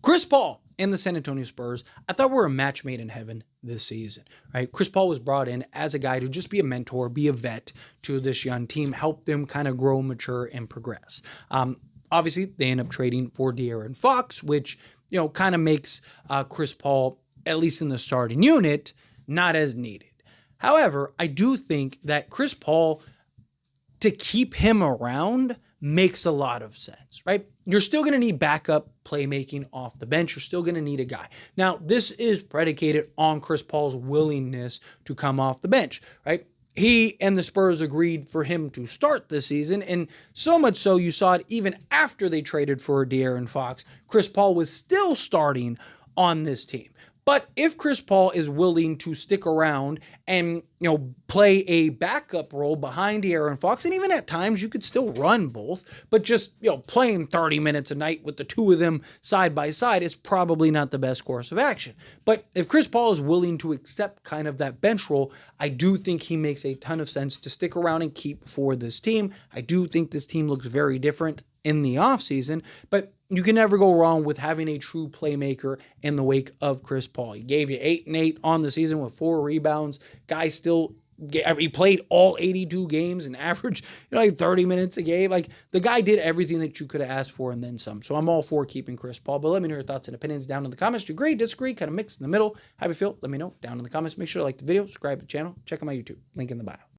Chris Paul and the San Antonio Spurs, I thought were a match made in heaven this season, right? Chris Paul was brought in as a guy to just be a mentor, be a vet to this young team, help them kind of grow, mature, and progress. Obviously, they end up trading for De'Aaron Fox, which, kind of makes Chris Paul, at least in the starting unit, not as needed. However, I do think that Chris Paul, to keep him around, makes a lot of sense, right? You're still going to need backup playmaking off the bench. You're still going to need a guy. Now, this is predicated on Chris Paul's willingness to come off the bench, right? He and the Spurs agreed for him to start this season, and so much so you saw it even after they traded for De'Aaron Fox. Chris Paul was still starting on this team. But if Chris Paul is willing to stick around and, play a backup role behind De'Aaron Fox, and even at times you could still run both, but just, playing 30 minutes a night with the two of them side by side is probably not the best course of action. But if Chris Paul is willing to accept kind of that bench role, I do think he makes a ton of sense to stick around and keep for this team. I do think this team looks very different in the offseason, but you can never go wrong with having a true playmaker in the wake of Chris Paul. He gave you 8 and 8 on the season with 4 rebounds. Guy still, he played all 82 games and averaged, 30 minutes a game. Like, the guy did everything that you could have asked for and then some. So I'm all for keeping Chris Paul, but let me know your thoughts and opinions down in the comments. Do you agree, disagree, kind of mix in the middle? How do you feel? Let me know down in the comments. Make sure to like the video, subscribe to the channel, check out my YouTube, link in the bio.